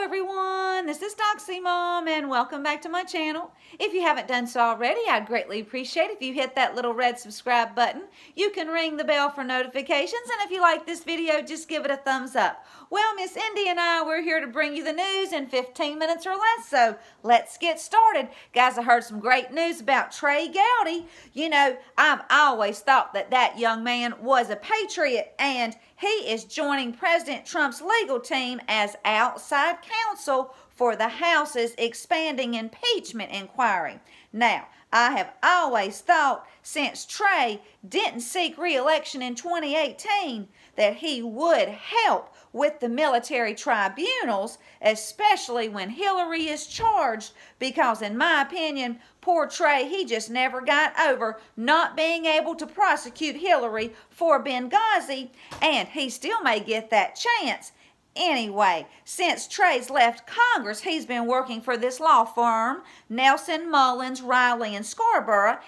everyone, this is Doxy Mom and welcome back to my channel. If you haven't done so already, I'd greatly appreciate if you hit that little red subscribe button. You can ring the bell for notifications, and if you like this video, just give it a thumbs up. Well, Miss Indy and I, we're here to bring you the news in 15 minutes or less, so let's get started. Guys, I heard some great news about Trey Gowdy. You know, I've always thought that that young man was a patriot, and he is joining President Trump's legal team as outside counsel for the House's expanding impeachment inquiry. Now, I have always thought since Trey didn't seek re-election in 2018 that he would help with the military tribunals, especially when Hillary is charged, because in my opinion, poor Trey, he just never got over not being able to prosecute Hillary for Benghazi, and he still may get that chance. Anyway, since Trey's left Congress, he's been working for this law firm, Nelson, Mullins, Riley, and Scarborough,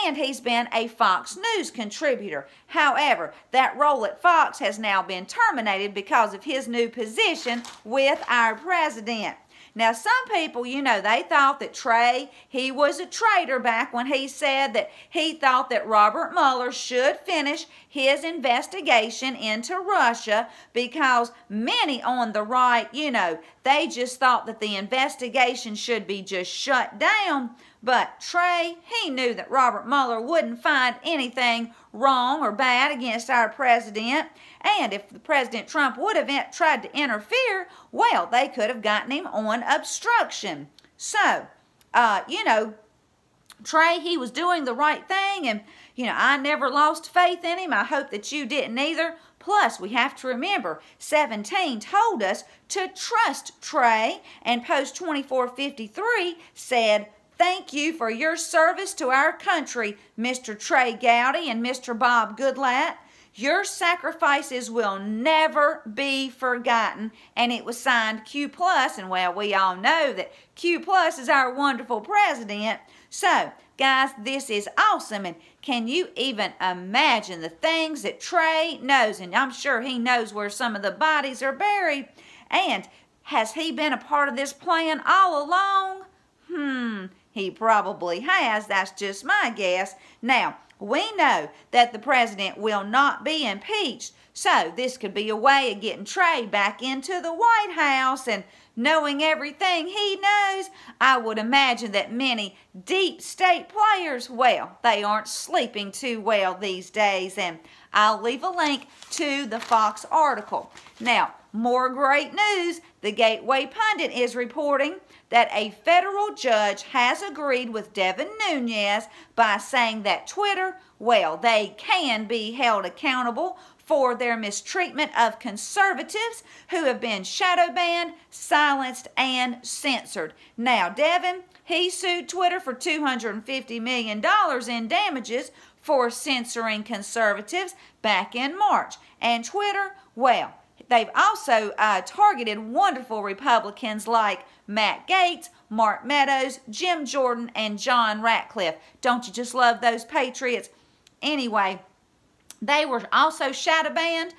and he's been a Fox News contributor. However, that role at Fox has now been terminated because of his new position with our president. Now, some people, you know, they thought that Trey, he was a traitor back when he said that he thought that Robert Mueller should finish his investigation into Russia, because many on the right, you know, they just thought that the investigation should be just shut down. But Trey, he knew that Robert Mueller wouldn't find anything wrong or bad against our president. And if the President Trump would have tried to interfere, well, they could have gotten him on obstruction. So, you know, Trey, he was doing the right thing, and, you know, I never lost faith in him. I hope that you didn't either. Plus, we have to remember, 17 told us to trust Trey, and Post 2453 said, "Thank you for your service to our country, Mr. Trey Gowdy and Mr. Bob Goodlatte. Your sacrifices will never be forgotten." And it was signed Q+, and well, we all know that Q+ is our wonderful president. So, guys, this is awesome, and can you even imagine the things that Trey knows? And I'm sure he knows where some of the bodies are buried. And has he been a part of this plan all along? He probably has. That's just my guess. Now, we know that the president will not be impeached, so this could be a way of getting Trey back into the White House, and knowing everything he knows, I would imagine that many deep state players, well, they aren't sleeping too well these days, and I'll leave a link to the Fox article. Now, more great news. The Gateway Pundit is reporting that a federal judge has agreed with Devin Nunes by saying that Twitter, well, they can be held accountable for their mistreatment of conservatives who have been shadow banned, silenced, and censored. Now, Devin, he sued Twitter for $250 million in damages for censoring conservatives back in March. And Twitter, well, they've also targeted wonderful Republicans like Matt Gaetz, Mark Meadows, Jim Jordan, and John Ratcliffe. Don't you just love those patriots? Anyway, they were also shadow banned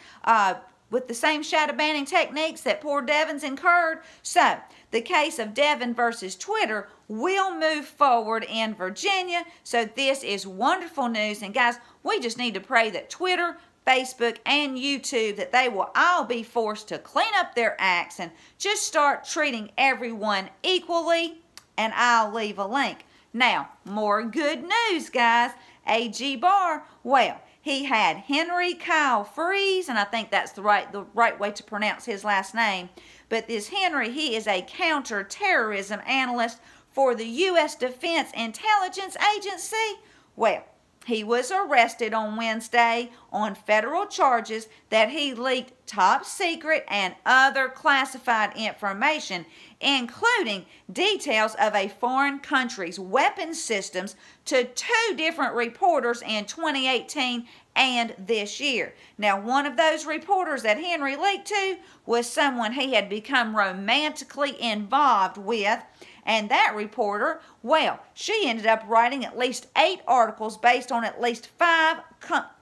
with the same shadow banning techniques that poor Devin's incurred. So, the case of Devin versus Twitter will move forward in Virginia. So, this is wonderful news. And guys, we just need to pray that Twitter, Facebook, and YouTube, that they will all be forced to clean up their acts and just start treating everyone equally, and I'll leave a link. Now, more good news, guys. A.G. Barr, well, he had Henry Kyle Freeze, and I think that's the right way to pronounce his last name, but this Henry, he is a counterterrorism analyst for the U.S. Defense Intelligence Agency. Well, he was arrested on Wednesday on federal charges that he leaked top secret and other classified information, including details of a foreign country's weapon systems, to 2 different reporters in 2018 and this year. Now, one of those reporters that Henry leaked to was someone he had become romantically involved with. And that reporter, well, she ended up writing at least 8 articles based on at least 5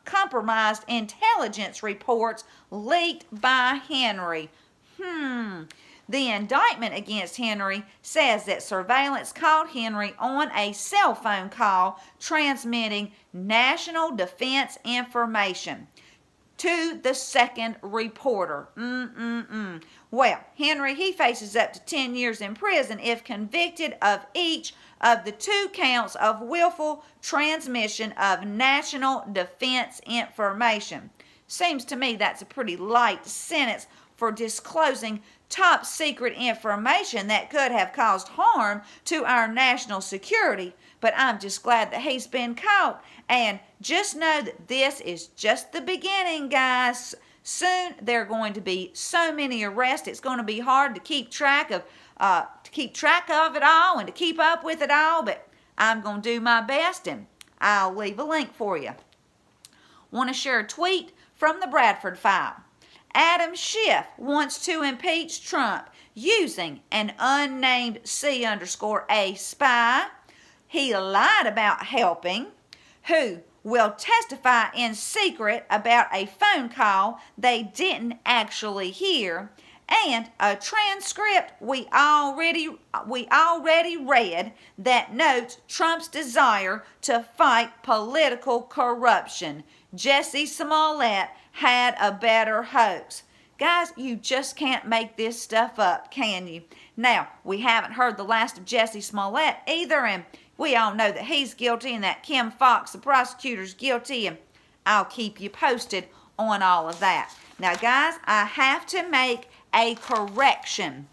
compromised intelligence reports leaked by Henry. The indictment against Henry says that surveillance caught Henry on a cell phone call transmitting national defense information to the second reporter. Well, Henry, he faces up to 10 years in prison if convicted of each of the 2 counts of willful transmission of national defense information. Seems to me that's a pretty light sentence for disclosing top secret information that could have caused harm to our national security. But I'm just glad that he's been caught. And just know that this is just the beginning, guys. Soon there are going to be so many arrests. It's going to be hard to keep track of it all and to keep up with it all. But I'm going to do my best, and I'll leave a link for you. Want to share a tweet from the Bradford file. Adam Schiff wants to impeach Trump using an unnamed C_A spy he lied about helping, who will testify in secret about a phone call they didn't actually hear, and a transcript we already read that notes Trump's desire to fight political corruption. Jussie Smollett had a better hoax. Guys, you just can't make this stuff up, can you? Now, we haven't heard the last of Jussie Smollett either, and we all know that he's guilty and that Kim Foxx, the prosecutor's guilty, and I'll keep you posted on all of that. Now, guys, I have to make a correction.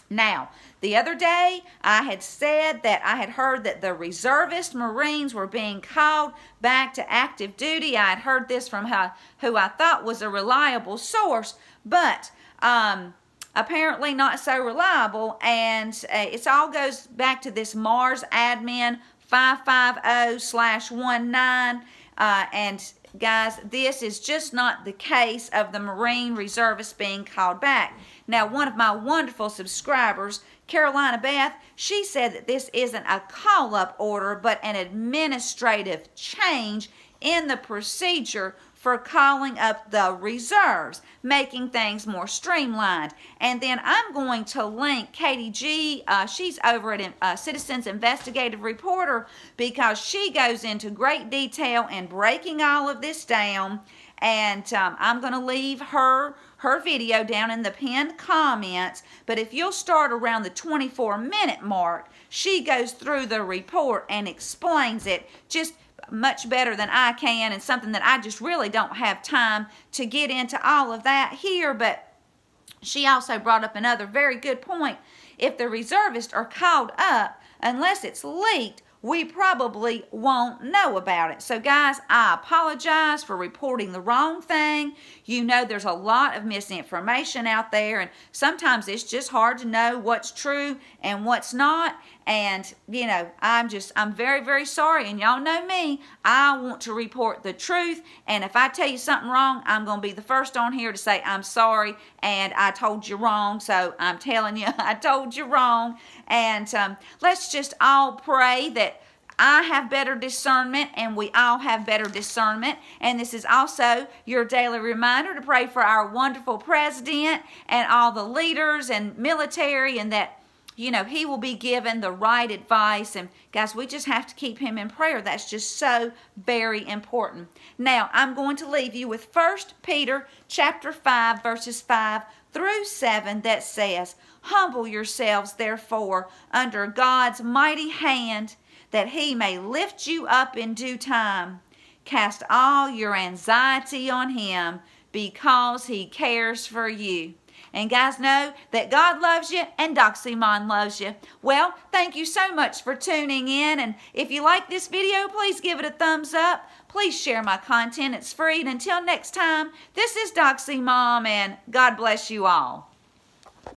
Now, the other day, I had said that I had heard that the reservist Marines were being called back to active duty. I had heard this from who I thought was a reliable source, but apparently not so reliable, and it all goes back to this Mars admin 550/19, and guys, this is just not the case of the Marine reservists being called back. Now, one of my wonderful subscribers, Carolina Beth, she said that this isn't a call-up order, but an administrative change in the procedure for calling up the reserves, making things more streamlined. And then I'm going to link Katie G. She's over at Citizens Investigative Reporter, because she goes into great detail in breaking all of this down. And I'm going to leave her video down in the pinned comments. But if you'll start around the 24-minute mark, she goes through the report and explains it just much better than I can, and something that I just really don't have time to get into all of that here. But she also brought up another very good point. If the reservists are called up, unless it's leaked, we probably won't know about it. So guys, I apologize for reporting the wrong thing. You know, there's a lot of misinformation out there, and sometimes it's just hard to know what's true and what's not. And, you know, I'm very, very sorry. And y'all know me, I want to report the truth. And if I tell you something wrong, I'm going to be the first on here to say I'm sorry and I told you wrong. So I'm telling you, I told you wrong. And let's just all pray that I have better discernment, and we all have better discernment. And this is also your daily reminder to pray for our wonderful president and all the leaders and military, and that, you know, he will be given the right advice. And guys, we just have to keep him in prayer. That's just so very important. Now, I'm going to leave you with 1 Peter chapter 5, verses 5 through 7, that says, "Humble yourselves, therefore, under God's mighty hand, that he may lift you up in due time. Cast all your anxiety on him, because he cares for you." And guys, know that God loves you and Doxymon loves you. Well, thank you so much for tuning in. And if you like this video, please give it a thumbs up. Please share my content. It's free. And until next time, this is Doxy Mom, and God bless you all.